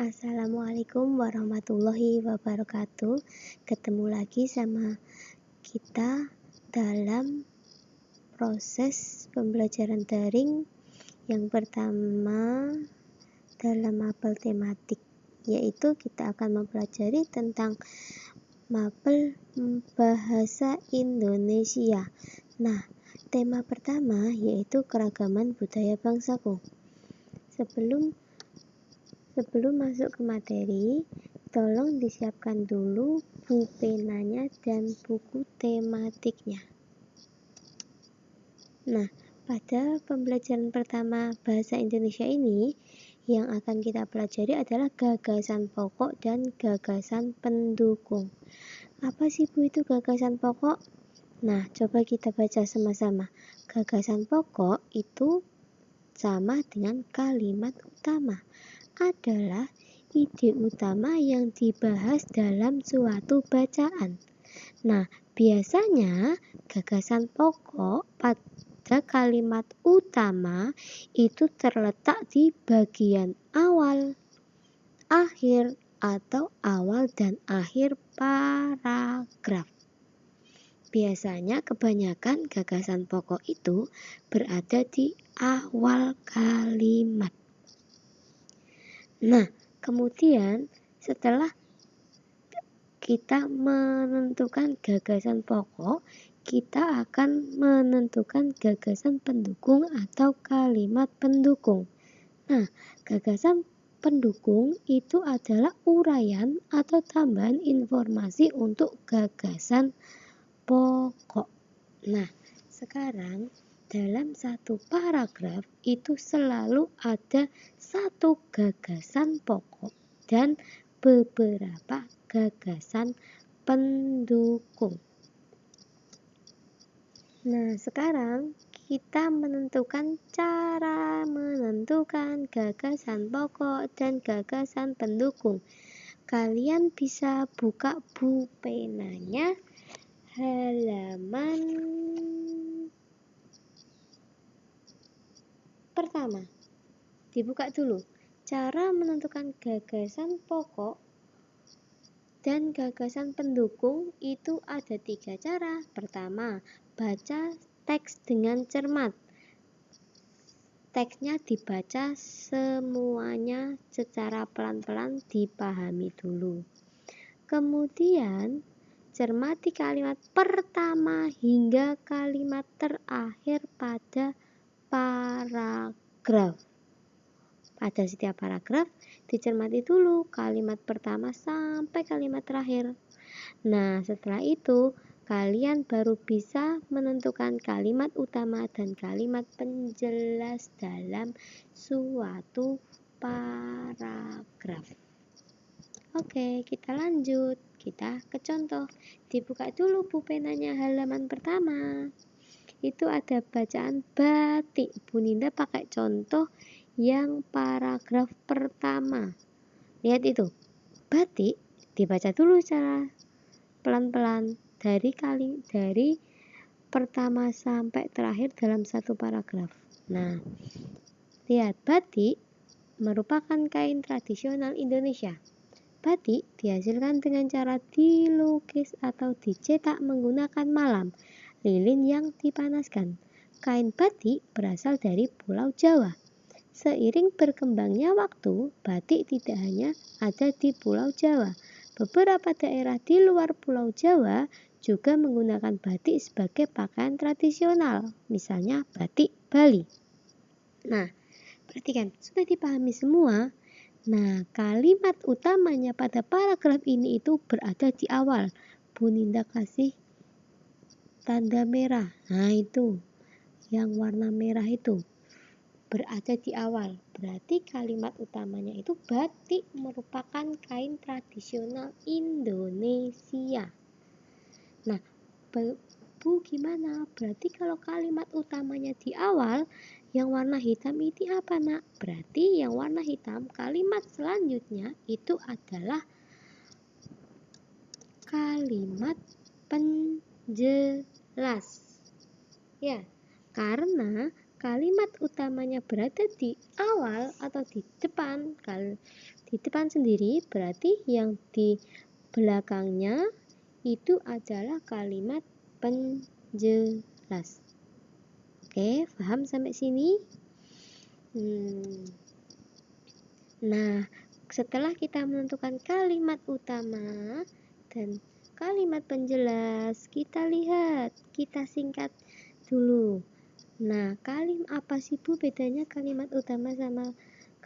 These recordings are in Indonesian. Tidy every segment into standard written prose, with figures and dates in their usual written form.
Assalamualaikum warahmatullahi wabarakatuh. Ketemu lagi sama kita dalam proses pembelajaran daring yang pertama dalam mapel tematik, yaitu kita akan mempelajari tentang mapel bahasa Indonesia. Nah, tema pertama yaitu keragaman budaya bangsaku. Sebelum masuk ke materi, tolong disiapkan dulu pulpenanya dan buku tematiknya. Nah, pada pembelajaran pertama bahasa Indonesia ini, yang akan kita pelajari adalah gagasan pokok dan gagasan pendukung. Apa sih Bu itu gagasan pokok? Nah, coba kita baca sama-sama. Gagasan pokok itu sama dengan kalimat utama. Adalah ide utama yang dibahas dalam suatu bacaan. Nah, biasanya gagasan pokok pada kalimat utama itu terletak di bagian awal, akhir, atau awal dan akhir paragraf. Biasanya kebanyakan gagasan pokok itu berada di awal kalimat. Nah, kemudian setelah kita menentukan gagasan pokok, kita akan menentukan gagasan pendukung atau kalimat pendukung. Nah, gagasan pendukung itu adalah uraian atau tambahan informasi untuk gagasan pokok. Nah, sekarang dalam satu paragraf itu selalu ada satu gagasan pokok dan beberapa gagasan pendukung. Nah, sekarang kita menentukan cara menentukan gagasan pokok dan gagasan pendukung. Kalian bisa buka pulpenanya halaman pertama. Dibuka dulu. Cara menentukan gagasan pokok dan gagasan pendukung itu ada 3 cara. Pertama, baca teks dengan cermat. Teksnya dibaca semuanya secara pelan-pelan, dipahami dulu. Kemudian, cermati kalimat pertama hingga kalimat terakhir pada paragraf. Pada setiap paragraf, dicermati dulu kalimat pertama sampai kalimat terakhir. Nah, setelah itu, kalian baru bisa menentukan kalimat utama dan kalimat penjelas dalam suatu paragraf. Oke, kita lanjut. Kita ke contoh. Dibuka dulu pulpenanya halaman pertama. Itu ada bacaan batik. Bu Ninda pakai contoh yang paragraf pertama. Lihat itu. Batik dibaca dulu secara pelan-pelan dari pertama sampai terakhir dalam satu paragraf. Nah, lihat, batik merupakan kain tradisional Indonesia. Batik dihasilkan dengan cara dilukis atau dicetak menggunakan malam, lilin yang dipanaskan. Kain batik berasal dari Pulau Jawa. Seiring berkembangnya waktu, batik tidak hanya ada di Pulau Jawa. Beberapa daerah di luar Pulau Jawa juga menggunakan batik sebagai pakaian tradisional, misalnya batik Bali. Nah, perhatikan, sudah dipahami semua? Nah, kalimat utamanya pada paragraf ini itu berada di awal. Bu Ninda kasih tanda merah. Nah, itu yang warna merah itu berada di awal. Berarti kalimat utamanya itu batik merupakan kain tradisional Indonesia. Nah, Bu gimana? Berarti kalau kalimat utamanya di awal, yang warna hitam ini apa nak? Berarti yang warna hitam kalimat selanjutnya itu adalah kalimat penjelas. Ya, karena kalimat utamanya berada di awal atau di depan. Kalau di depan sendiri berarti yang di belakangnya itu adalah kalimat penjelas. Oke, paham sampai sini? Nah, setelah kita menentukan kalimat utama dan kalimat penjelas, kita lihat, kita singkat dulu. Nah, apa sih Bu bedanya kalimat utama sama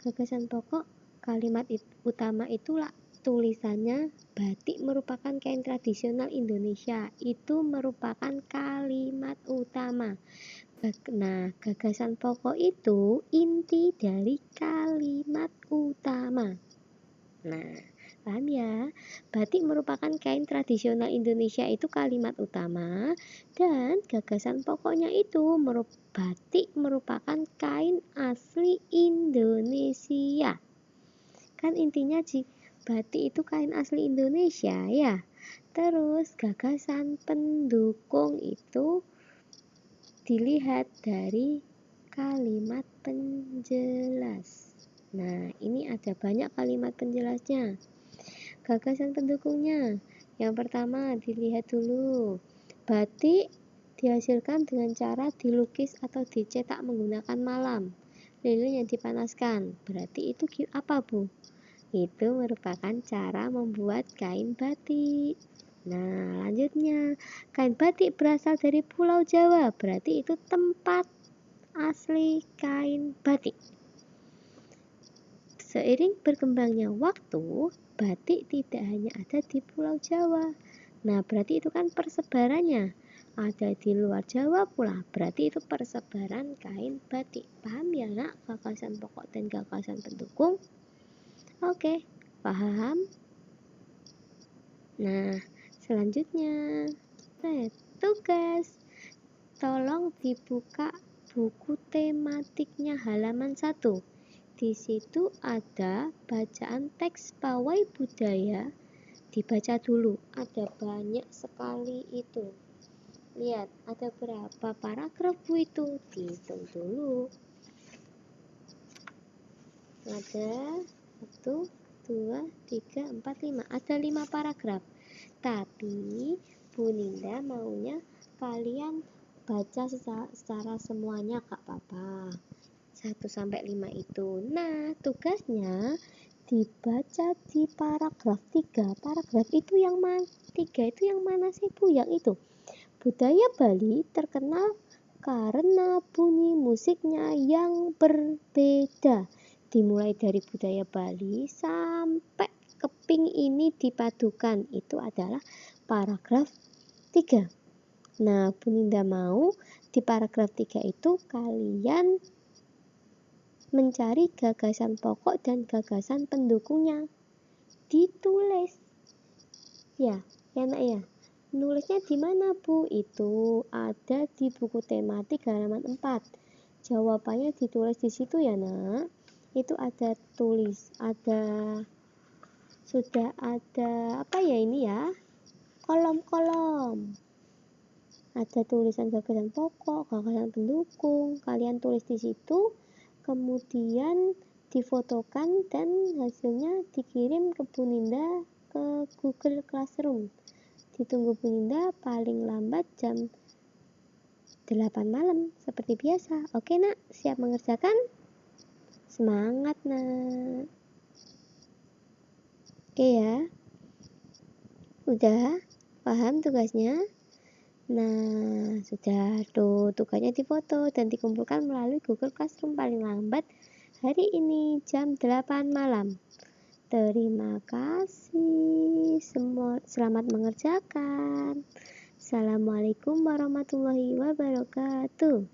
gagasan pokok? Kalimat utama itulah tulisannya batik merupakan kain tradisional Indonesia. Itu merupakan kalimat utama. Nah, gagasan pokok itu inti dari kalimat utama. Nah, paham ya? Batik merupakan kain tradisional Indonesia itu kalimat utama, dan gagasan pokoknya itu batik merupakan kain asli Indonesia. Kan intinya batik itu kain asli Indonesia ya. Terus gagasan pendukung itu dilihat dari kalimat penjelas. Nah, ini ada banyak kalimat penjelasnya. Gagasan pendukungnya. Yang pertama, dilihat dulu. Batik dihasilkan dengan cara dilukis atau dicetak menggunakan malam. Lilin yang dipanaskan. Berarti itu apa, Bu? Itu merupakan cara membuat kain batik. Nah, lanjutnya, kain batik berasal dari Pulau Jawa, berarti itu tempat asli kain batik. Seiring berkembangnya waktu, batik tidak hanya ada di Pulau Jawa. Nah, berarti itu kan persebarannya ada di luar Jawa pula, berarti itu persebaran kain batik. Paham ya nak, gagasan pokok dan gagasan pendukung? Oke, paham? Nah, selanjutnya, tugas. Tolong dibuka buku tematiknya halaman 1. Di situ ada bacaan teks pawai budaya. Dibaca dulu, ada banyak sekali itu. Lihat, ada berapa paragraf Bu itu? Dihitung dulu. Ada 1, 2, 3, 4, 5. Ada 5 paragraf. Tapi Bu Ninda maunya kalian baca secara semuanya, gak apa-apa. 1-5 itu. Nah, tugasnya dibaca di paragraf 3. Paragraf itu yang mana? 3 itu yang mana sih Bu? Yang itu. Budaya Bali terkenal karena bunyi musiknya yang berbeda. Dimulai dari budaya Bali sampai keping ini dipadukan. Itu adalah paragraf 3. Nah, Bu Ninda mau di paragraf 3 itu kalian mencari gagasan pokok dan gagasan pendukungnya. Ditulis. Ya, enak ya. Nulisnya di mana, Bu? Itu ada di buku tematik halaman 4. Jawabannya ditulis di situ ya, Nak. Itu ada sudah ada apa ya ini ya? Kolom-kolom. Ada tulisan gagasan pokok, gagasan pendukung. Kalian tulis di situ, kemudian difotokan dan hasilnya dikirim ke Bu Ninda ke Google Classroom. Ditunggu Bu Ninda paling lambat jam 8 malam seperti biasa. Oke nak, siap mengerjakan? Semangat nak. Oke ya. Udah paham tugasnya? Nah, sudah tuh tugasnya difoto dan dikumpulkan melalui Google Classroom paling lambat hari ini jam 8 malam. Terima kasih semua, selamat mengerjakan. Assalamualaikum warahmatullahi wabarakatuh.